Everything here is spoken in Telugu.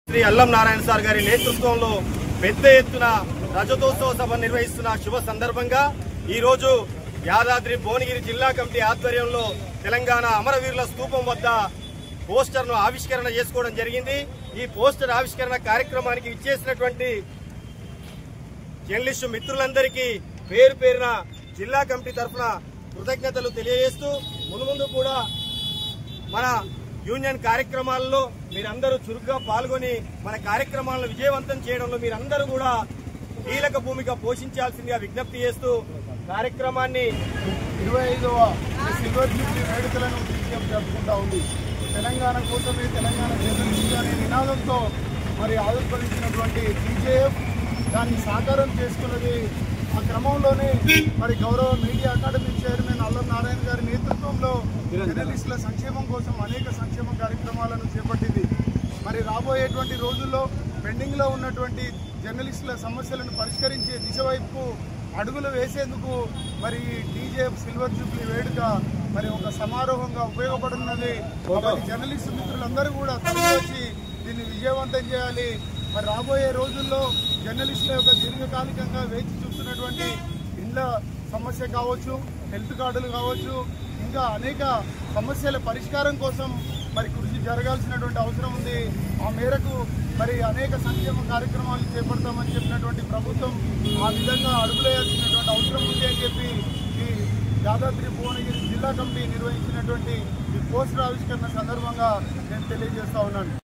శ్రీ అల్లం నారాయణ సార్ గారి నేతృత్వంలో పెద్ద ఎత్తున రజతోత్సవ సభ నిర్వహిస్తున్న శుభ సందర్భంగా ఈ రోజు యాదాద్రి భువనగిరి జిల్లా కమిటీ ఆధ్వర్యంలో తెలంగాణ అమరవీరుల స్తూపం వద్ద పోస్టర్ను ఆవిష్కరణ చేసుకోవడం జరిగింది। ఈ పోస్టర్ ఆవిష్కరణ కార్యక్రమానికి ఇచ్చేసినటువంటి జర్నలిస్టు మిత్రులందరికీ పేరు పేరున జిల్లా కమిటీ తరఫున కృతజ్ఞతలు తెలియజేస్తూ మున్ముందు కూడా మన యూనియన్ కార్యక్రమాల్లో మీరందరూ చురుగ్గా పాల్గొని మన కార్యక్రమాలను విజయవంతం చేయడంలో మీరందరూ కూడా కీలక భూమిక పోషించాల్సిందిగా విజ్ఞప్తి చేస్తూ కార్యక్రమాన్ని 25వ సిల్వర్ జూబ్లీ వేడుకలను టీజీఎఫ్ జరుపుకుంటా ఉంది। తెలంగాణ కోసమే తెలంగాణ జర్నలిస్టు అనే నినాదంతో మరి ఆవిర్భవించినటువంటి టీజీఎఫ్ దాన్ని సాకారం చేసుకున్నది। ఆ క్రమంలోనే మరి గౌరవ మీడియా అకాడమీ చైర్మన్ అల్లం నారాయణ గారి నేతృత్వంలో జర్నలిస్టుల సంక్షేమం కోసం అనేక సంక్షేమ కార్యక్రమాలను చేపట్టింది। మరి రాబోయేటువంటి రోజుల్లో పెండింగ్ లో ఉన్నటువంటి జర్నలిస్టుల సమస్యలను పరిష్కరించే దిశ వైపు అడుగులు వేసేందుకు మరి టీజీఎఫ్ సిల్వర్ జూబ్లీ వేడుక మరి ఒక సమారోహంగా ఉపయోగపడుతున్నది। జర్నలిస్టు మిత్రులందరూ కూడా వచ్చి దీన్ని విజయవంతం చేయాలి। మరి రాబోయే రోజుల్లో జర్నలిస్టుల యొక్క దీర్ఘకాలికంగా వేచి చూస్తున్నటువంటి ఇండ్ల సమస్య కావచ్చు, హెల్త్ కార్డులు కావచ్చు, ఇంకా అనేక సమస్యల పరిష్కారం కోసం మరి కృషి జరగాల్సినటువంటి అవసరం ఉంది। ఆ మేరకు మరి అనేక సంక్షేమ కార్యక్రమాలు చేపడతామని చెప్పినటువంటి ప్రభుత్వం ఆ విధంగా అడుగులేయాల్సినటువంటి అవసరం ఉంది అని చెప్పి ఈ యాదాద్రి భువనగిరి జిల్లా కమిటీ నిర్వహించినటువంటి ఈ పోస్టర్ ఆవిష్కరణ సందర్భంగా నేను తెలియజేస్తా ఉన్నాను।